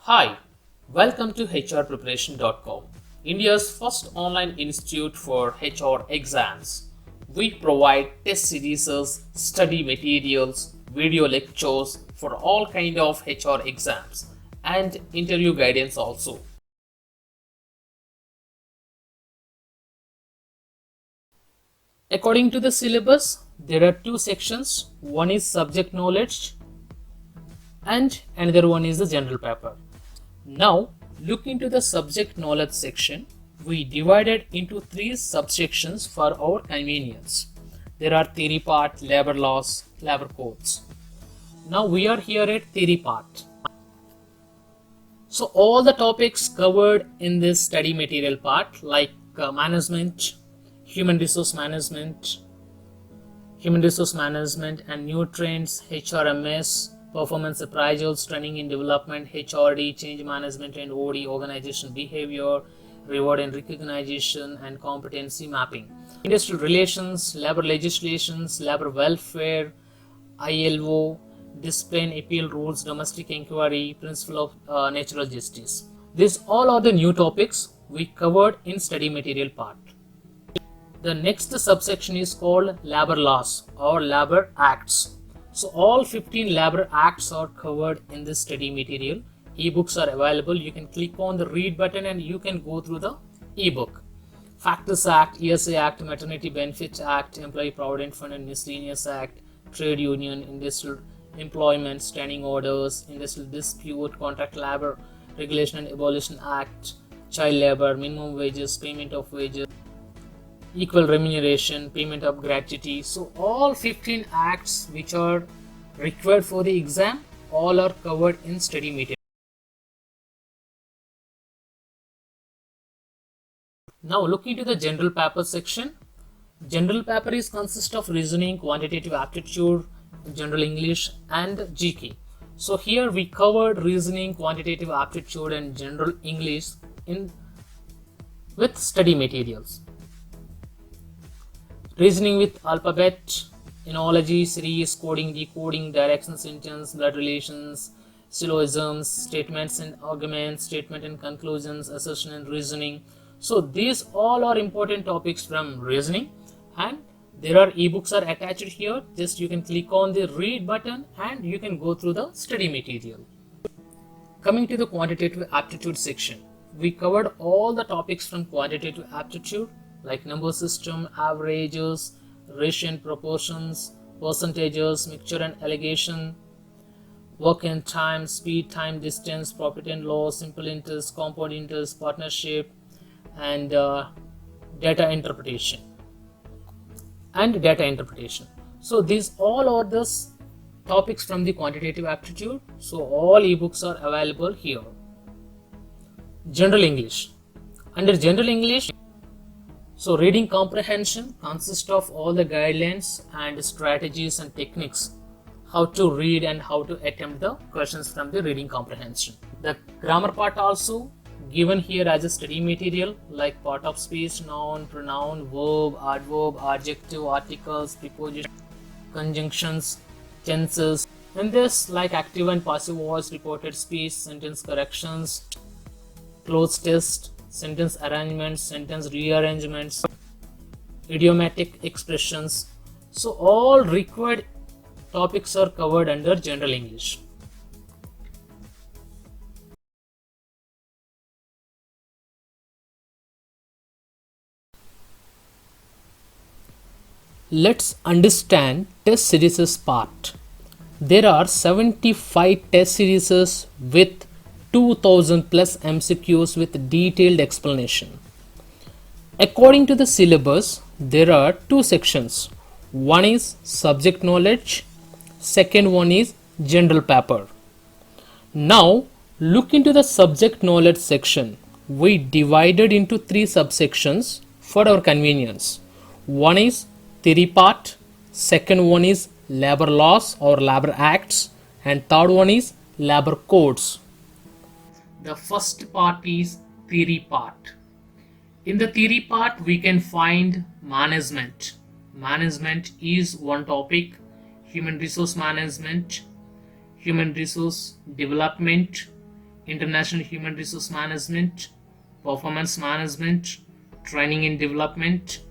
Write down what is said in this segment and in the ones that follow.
Hi, welcome to HRpreparation.com, India's first online institute for HR exams. We provide test series, study materials, video lectures for all kind of HR exams and interview guidance also. According to the syllabus, there are two sections. One is subject knowledge and another one is the general paper. Now, look into the subject knowledge section. We divided into three subsections for our convenience. There are theory part, labor laws, labor codes. Now we are here at theory part. So all the topics covered in this study material part like management, human resource management and new trends, HRMS, performance appraisals, training and development, HRD, change management and OD, organization behavior, reward and recognition and competency mapping, industrial relations, labor legislations, labor welfare, ILO, discipline, appeal rules, domestic inquiry, principle of natural justice. These all are the new topics we covered in study material part. The next subsection is called labor laws or labor acts. So all 15 labor acts are covered in this study material. Ebooks are available. You can click on the read button and you can go through the ebook. Factors Act, ESA Act, Maternity Benefits Act, Employee Provident Fund and Miscellaneous Act, Trade Union, Industrial Employment, Standing Orders, Industrial Dispute, Contract Labor Regulation and Abolition Act, Child Labor, Minimum Wages, Payment of Wages, Equal Remuneration, Payment of Gratuity. So all 15 acts which are required for the exam, all are covered in study material. Now look into the general paper section. General paper is consist of reasoning, quantitative aptitude, general English and GK. So here we covered reasoning, quantitative aptitude and general English with study materials. Reasoning with alphabet, phonology, series, coding, decoding, direction, sentence, blood relations, syllogisms, statements and arguments, statement and conclusions, assertion and reasoning. So these all are important topics from reasoning, and there are ebooks are attached here. Just you can click on the read button and you can go through the study material. Coming to the quantitative aptitude section, we covered all the topics from quantitative aptitude like number system, averages, ratio and proportions, percentages, mixture and allegation, work and time, speed, time, distance, profit and loss, simple interest, compound interest, partnership, and data interpretation. So these all are the topics from the quantitative aptitude. So all ebooks are available here. General English. Under General English, so reading comprehension consists of all the guidelines and strategies and techniques how to read and how to attempt the questions from the reading comprehension. The grammar part also given here as a study material like part of speech, noun, pronoun, verb, adverb, adjective, articles, preposition, conjunctions, tenses. And this like active and passive voice, reported speech, sentence corrections, close test, sentence arrangements, sentence rearrangements, idiomatic expressions. So all required topics are covered under General English. Let's understand test series part. There are 75 test series with 2000 plus MCQs with detailed explanation. According to the syllabus, there are two sections. One is subject knowledge, second one is general paper. Now look into the subject knowledge section. We divided into three subsections for our convenience. One is theory part, second one is labor laws or labor acts, and third one is labor codes. The first part is theory part. In the theory part, we can find management. Management is one topic, human resource management, human resource development, international human resource management, performance management, training and development,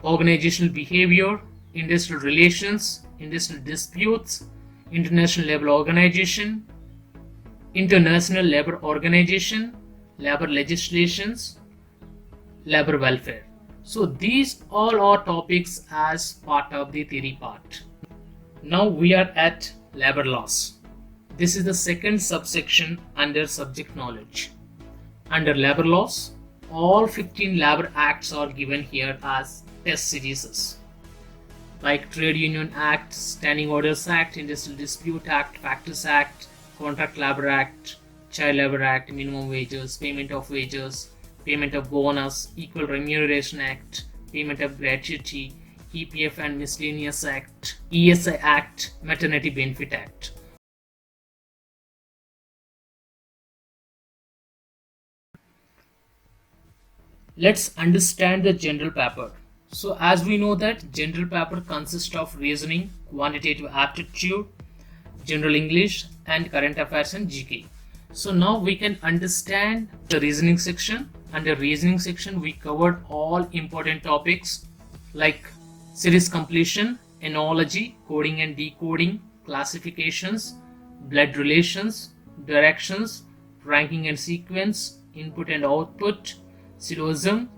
organizational behavior, industrial relations, industrial disputes, international labor organization, international labor organization, labor legislations, labor welfare. So these all are topics as part of the theory part. Now we are at labor laws. This is the second subsection under subject knowledge. Under labor laws, all 15 labor acts are given here as test series, like Trade Union Act, Standing Orders Act, Industrial Dispute Act, Factors Act, Contract Labor Act, Child Labor Act, Minimum Wages, Payment of Wages, Payment of Bonus, Equal Remuneration Act, Payment of Gratuity, EPF and Miscellaneous Act, ESI Act, Maternity Benefit Act. Let's understand the general paper. So as we know that general paper consists of reasoning, quantitative aptitude, general English and current affairs and GK. So now we can understand the reasoning section. Under reasoning section we covered all important topics like series completion, analogy, coding and decoding, classifications, blood relations, directions, ranking and sequence, input and output, syllogism,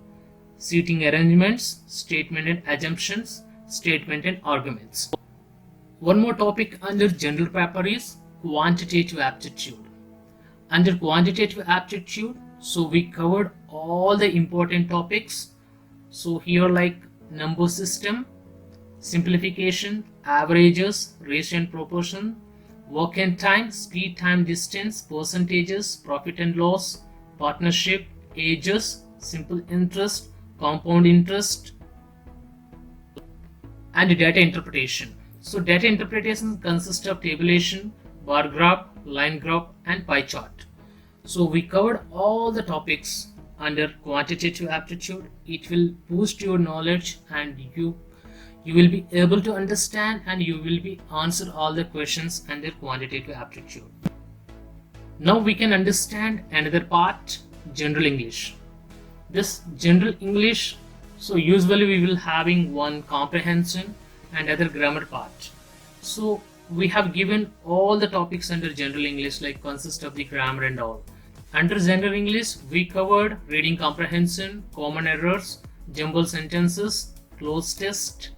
seating arrangements, statement and assumptions, statement and arguments. One more topic under general paper is quantitative aptitude. Under quantitative aptitude, so we covered all the important topics. So here like number system, simplification, averages, ratio and proportion, work and time, speed, time, distance, percentages, profit and loss, partnership, ages, simple interest, compound interest, and data interpretation. So data interpretation consists of tabulation, bar graph, line graph and pie chart. So we covered all the topics under quantitative aptitude. It will boost your knowledge and you will be able to understand and you will be answer all the questions under quantitative aptitude. Now we can understand another part, general English. This general English, so usually we will having one comprehension and other grammar part. So we have given all the topics under general English like consist of the grammar and all. Under general English we covered reading comprehension, common errors, jumble sentences, close test,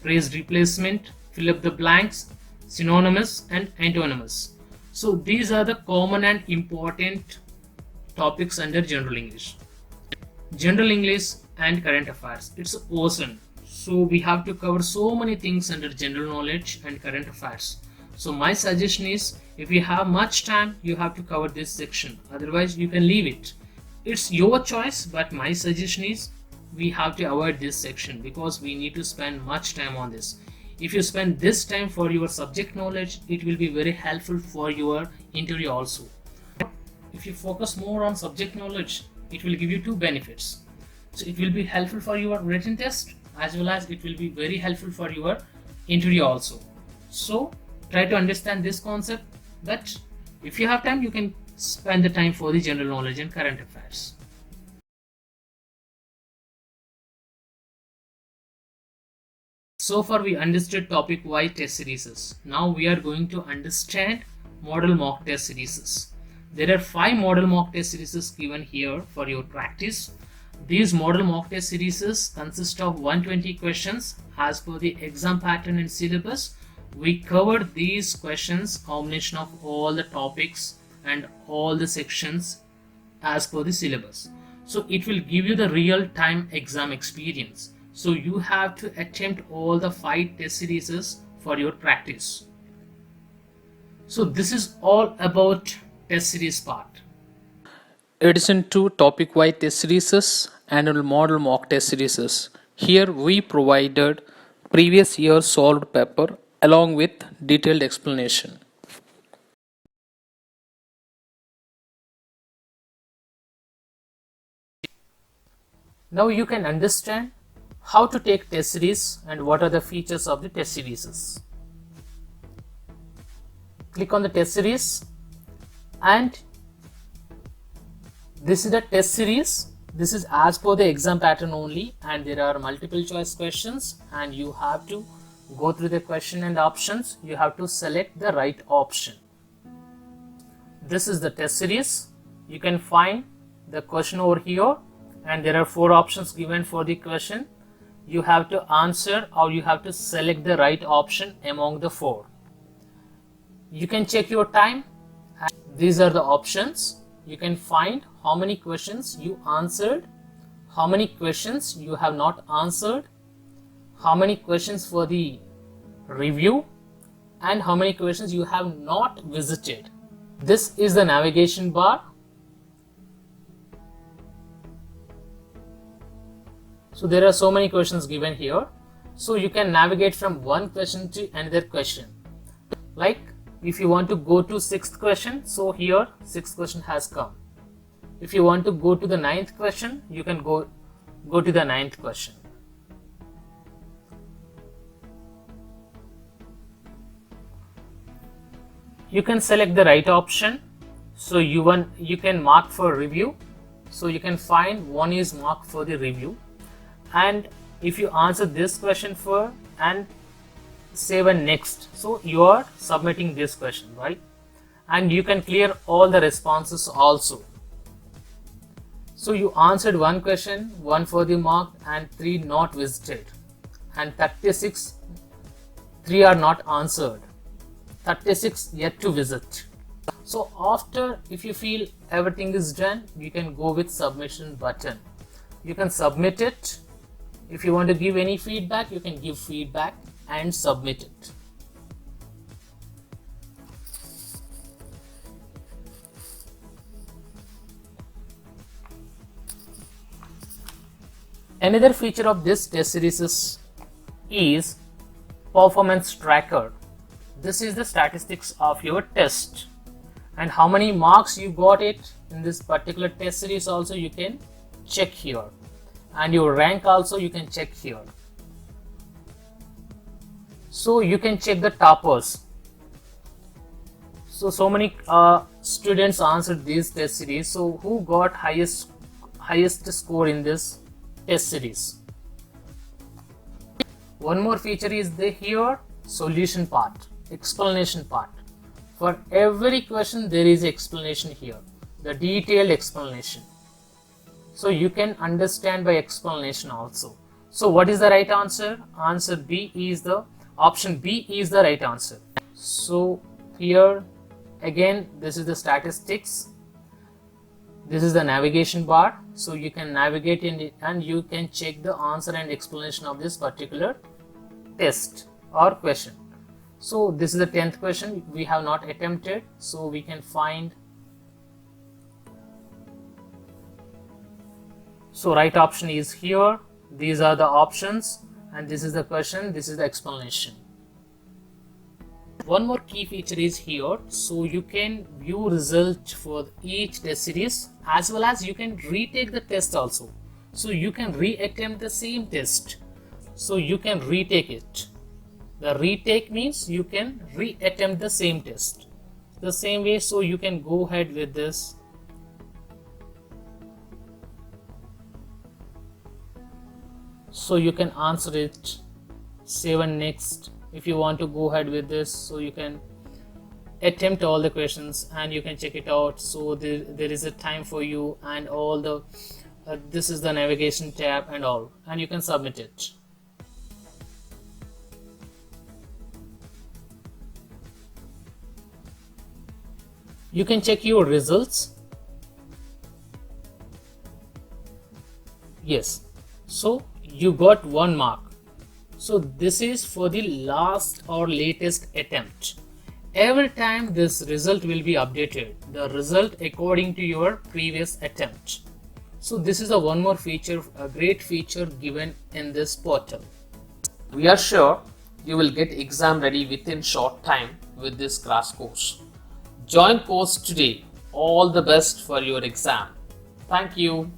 phrase replacement, fill up the blanks, synonymous and antonyms. So these are the common and important topics under general English. General English and current affairs, it's an ocean. So we have to cover so many things under general knowledge and current affairs. So my suggestion is, if you have much time, you have to cover this section. Otherwise, you can leave it. It's your choice, but my suggestion is we have to avoid this section because we need to spend much time on this. If you spend this time for your subject knowledge, it will be very helpful for your interview also. If you focus more on subject knowledge, it will give you two benefits. So it will be helpful for your written test as well as it will be very helpful for your interview also. So try to understand this concept, but if you have time, you can spend the time for the general knowledge and current affairs. So far we understood topic wise test series. Now we are going to understand model mock test series. There are 5 model mock test series given here for your practice. These model mock test series consist of 120 questions as per the exam pattern and syllabus. We covered these questions, combination of all the topics and all the sections as per the syllabus. So it will give you the real time exam experience. So you have to attempt all the 5 test series for your practice. So this is all about test series part. Addition to topic wise test series and model mock test series. Here we provided previous year solved paper along with detailed explanation. Now you can understand how to take test series and what are the features of the test series. Click on the test series and This is the test series. This is as per the exam pattern only, and there are multiple choice questions, and you have to go through the question and options. You have to select the right option. This is the test series. You can find the question over here, and there are 4 options given for the question. You have to answer, or you have to select the right option among the 4. You can check your time. These are the options. You can find how many questions you answered, how many questions you have not answered, how many questions for the review, and how many questions you have not visited. This is the navigation bar. So there are so many questions given here. So you can navigate from one question to another question. Like if you want to go to 6th question, so here 6th question has come. If you want to go to the 9th question, you can go to the 9th question. You can select the right option. So you can mark for review. So you can find one is marked for the review. And if you answer this question for and save and next, so you are submitting this question, right? And you can clear all the responses also. So you answered 1 question, 1 for the mark, and 3 not visited, and 36 3 are not answered, 36 yet to visit. So after, if you feel everything is done, you can go with submission button. You can submit it. If you want to give any feedback, you can give feedback and submit it. Another feature of this test series is performance tracker. This is the statistics of your test, and how many marks you got it in this particular test series also you can check here, and your rank also you can check here. So you can check the toppers. So many students answered this test series. So who got highest score in this test series? One more feature is here solution part, explanation part. For every question there is explanation here, the detailed explanation. So you can understand by explanation also. So what is the right answer? Answer B is the option B is the right answer. So here again, this is the statistics. This is the navigation bar. So you can navigate in it and you can check the answer and explanation of this particular test or question. So this is the 10th question we have not attempted. So we can find. So right option is here. These are the options, and this is the question, this is the explanation. One more key feature is here. So you can view result for each test series, as well as you can retake the test also. So you can re-attempt the same test. So you can retake it. The retake means you can re-attempt the same test the same way. So you can go ahead with this. So you can answer it, save and next. If you want to go ahead with this, so you can attempt all the questions and you can check it out. So there is a time for you, and all the this is the navigation tab and all, and you can submit it. You can check your results. Yes, so you got 1 mark. So this is for the last or latest attempt. Every time this result will be updated, the result according to your previous attempt. So this is one more feature, a great feature given in this portal. We are sure you will get exam ready within short time with this crash course. Join course today. All the best for your exam. Thank you.